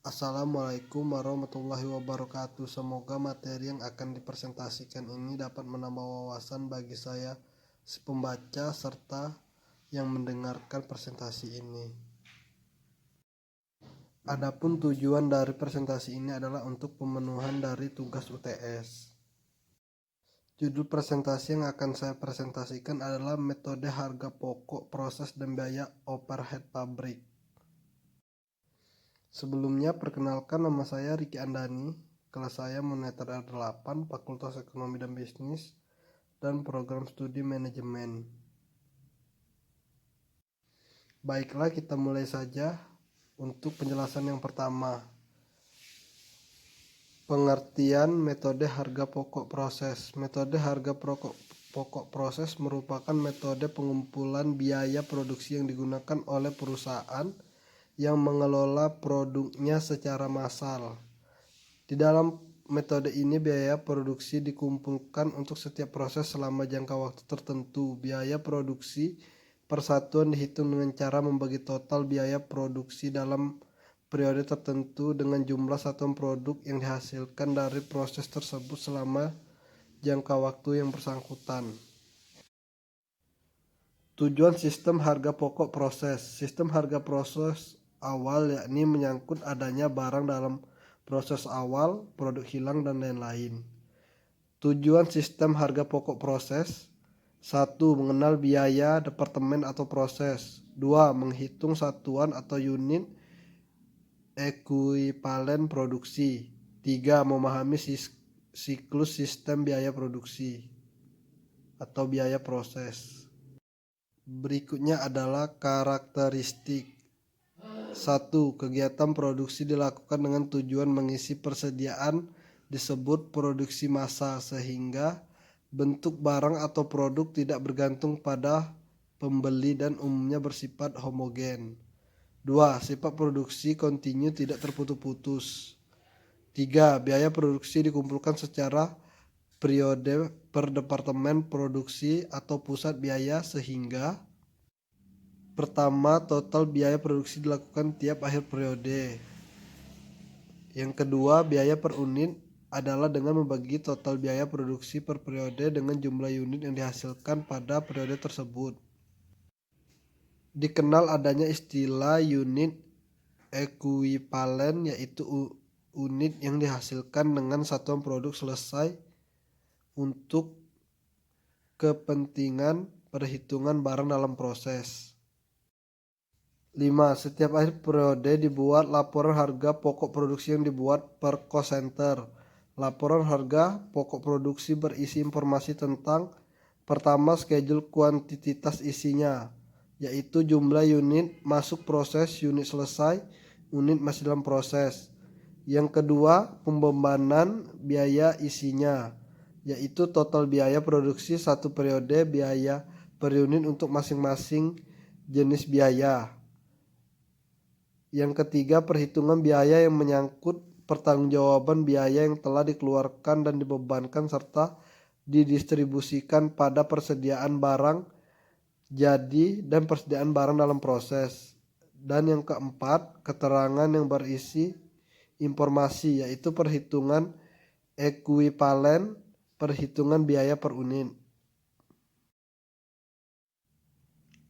Assalamualaikum warahmatullahi wabarakatuh. Semoga materi yang akan dipresentasikan ini dapat menambah wawasan bagi saya si pembaca serta yang mendengarkan presentasi ini. Adapun tujuan dari presentasi ini adalah untuk pemenuhan dari tugas UTS. Judul presentasi yang akan saya presentasikan adalah metode harga pokok, proses dan biaya overhead pabrik. Sebelumnya, perkenalkan, nama saya Riki Andani, kelas saya Moneter R8, Fakultas Ekonomi dan Bisnis, dan Program Studi Manajemen. Baiklah, kita mulai saja untuk penjelasan yang pertama. Pengertian metode harga pokok proses. Metode harga pokok proses merupakan metode pengumpulan biaya produksi yang digunakan oleh perusahaan yang mengelola produknya secara massal. Di dalam metode ini biaya produksi dikumpulkan untuk setiap proses selama jangka waktu tertentu. Biaya produksi persatuan dihitung dengan cara membagi total biaya produksi dalam periode tertentu dengan jumlah satuan produk yang dihasilkan dari proses tersebut selama jangka waktu yang bersangkutan. Tujuan sistem harga pokok proses. Sistem harga proses awal yakni menyangkut adanya barang dalam proses awal, produk hilang, dan lain-lain. Tujuan sistem harga pokok proses: 1. Mengenal biaya departemen atau proses. 2. Menghitung satuan atau unit ekuivalen produksi. 3. Memahami siklus sistem biaya produksi atau biaya proses. Berikutnya adalah karakteristik. 1. Kegiatan produksi dilakukan dengan tujuan mengisi persediaan disebut produksi massal, sehingga bentuk barang atau produk tidak bergantung pada pembeli dan umumnya bersifat homogen. 2. Sifat produksi kontinu, tidak terputus-putus. 3. Biaya produksi dikumpulkan secara periode per departemen produksi atau pusat biaya, sehingga pertama, total biaya produksi dilakukan tiap akhir periode. Yang kedua, biaya per unit adalah dengan membagi total biaya produksi per periode dengan jumlah unit yang dihasilkan pada periode tersebut. Dikenal adanya istilah unit ekuivalen, yaitu unit yang dihasilkan dengan satuan produk selesai untuk kepentingan perhitungan barang dalam proses. 5. Setiap akhir periode dibuat laporan harga pokok produksi yang dibuat per cost center. Laporan harga pokok produksi berisi informasi tentang: pertama, schedule kuantitas isinya, yaitu jumlah unit masuk proses, unit selesai, unit masih dalam proses. Yang kedua, pembebanan biaya isinya, yaitu total biaya produksi satu periode, biaya per unit untuk masing-masing jenis biaya. Yang ketiga, perhitungan biaya yang menyangkut pertanggungjawaban biaya yang telah dikeluarkan dan dibebankan serta didistribusikan pada persediaan barang jadi dan persediaan barang dalam proses. Dan yang keempat, keterangan yang berisi informasi, yaitu perhitungan ekuivalen, perhitungan biaya per unit.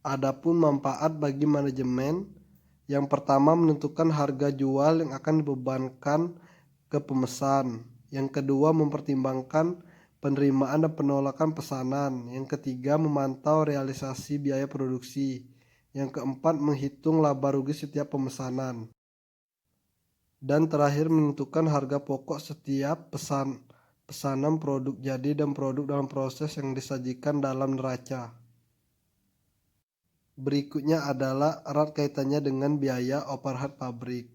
Adapun manfaat bagi manajemen: yang pertama, menentukan harga jual yang akan dibebankan ke pemesan. Yang kedua, mempertimbangkan penerimaan dan penolakan pesanan. Yang ketiga, memantau realisasi biaya produksi. Yang keempat, menghitung laba rugi setiap pemesanan. Dan terakhir, menentukan harga pokok setiap pesanan produk jadi dan produk dalam proses yang disajikan dalam neraca. Berikutnya adalah erat kaitannya dengan biaya overhead pabrik.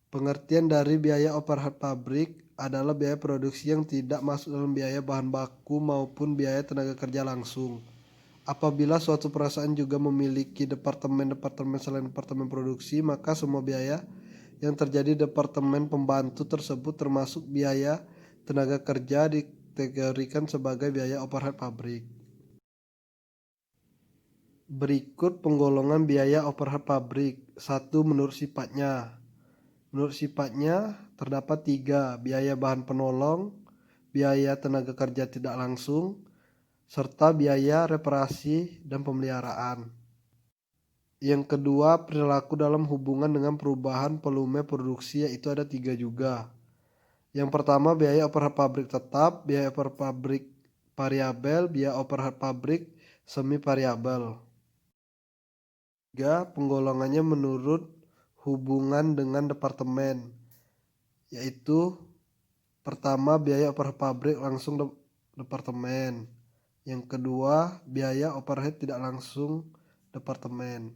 Pengertian dari biaya overhead pabrik adalah biaya produksi yang tidak masuk dalam biaya bahan baku maupun biaya tenaga kerja langsung. Apabila suatu perusahaan juga memiliki departemen-departemen selain departemen produksi, maka semua biaya yang terjadi di departemen pembantu tersebut termasuk biaya tenaga kerja dikategorikan sebagai biaya overhead pabrik. Berikut penggolongan biaya overhead pabrik. 1. Menurut sifatnya. Menurut sifatnya, terdapat 3, biaya bahan penolong, biaya tenaga kerja tidak langsung, serta biaya reparasi dan pemeliharaan. Yang kedua, perilaku dalam hubungan dengan perubahan volume produksi, yaitu ada 3 juga. Yang pertama, biaya overhead pabrik tetap, biaya overhead pabrik variabel, biaya overhead pabrik semi variabel. 3, penggolongannya menurut hubungan dengan departemen, yaitu pertama biaya overhead pabrik langsung departemen, yang kedua biaya overhead tidak langsung departemen.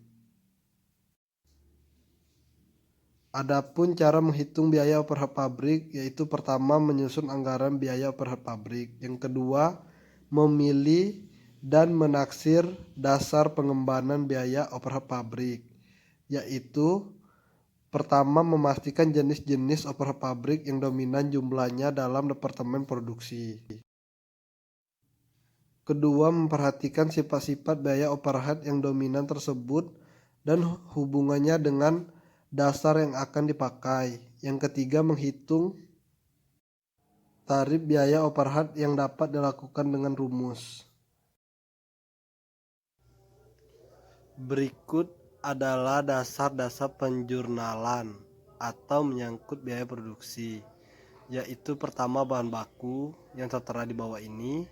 Adapun cara menghitung biaya overhead pabrik, yaitu pertama menyusun anggaran biaya overhead pabrik, yang kedua memilih dan menaksir dasar pengembangan biaya overhead pabrik, yaitu pertama memastikan jenis-jenis overhead pabrik yang dominan jumlahnya dalam departemen produksi. Kedua, memperhatikan sifat-sifat biaya overhead yang dominan tersebut dan hubungannya dengan dasar yang akan dipakai. Yang ketiga, menghitung tarif biaya overhead yang dapat dilakukan dengan rumus. Berikut adalah dasar-dasar penjurnalan atau menyangkut biaya produksi, yaitu pertama bahan baku yang tertera di bawah ini,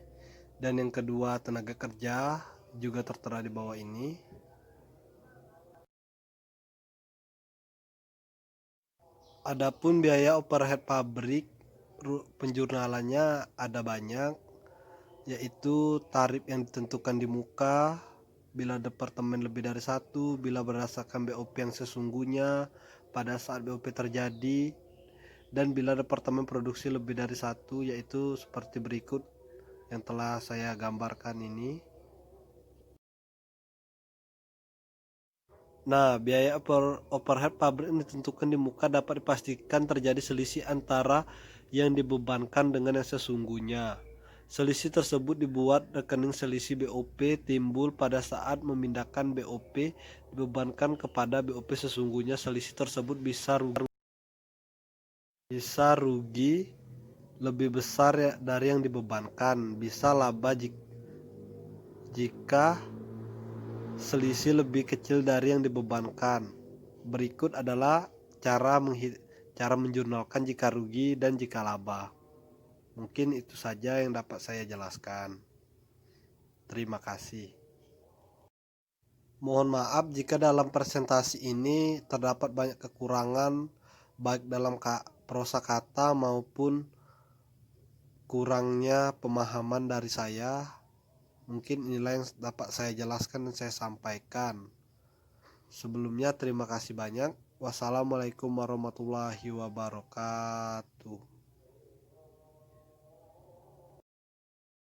dan yang kedua tenaga kerja juga tertera di bawah ini. Adapun biaya overhead pabrik, penjurnalannya ada banyak, yaitu tarif yang ditentukan di muka bila departemen lebih dari 1, bila berdasarkan BOP yang sesungguhnya pada saat BOP terjadi, dan bila departemen produksi lebih dari 1, yaitu seperti berikut yang telah saya gambarkan ini. Nah, biaya overhead pabrik yang ditentukan di muka dapat dipastikan terjadi selisih antara yang dibebankan dengan yang sesungguhnya. Selisih tersebut dibuat rekening selisih BOP timbul pada saat memindahkan BOP dibebankan kepada BOP sesungguhnya. Selisih tersebut bisa rugi lebih besar dari yang dibebankan, bisa laba jika selisih lebih kecil dari yang dibebankan. Berikut adalah cara menjurnalkan jika rugi dan jika laba. Mungkin itu saja yang dapat saya jelaskan. Terima kasih. Mohon maaf jika dalam presentasi ini terdapat banyak kekurangan baik dalam prosa kata maupun kurangnya pemahaman dari saya. Mungkin inilah yang dapat saya jelaskan dan saya sampaikan. Sebelumnya terima kasih banyak. Wassalamualaikum warahmatullahi wabarakatuh.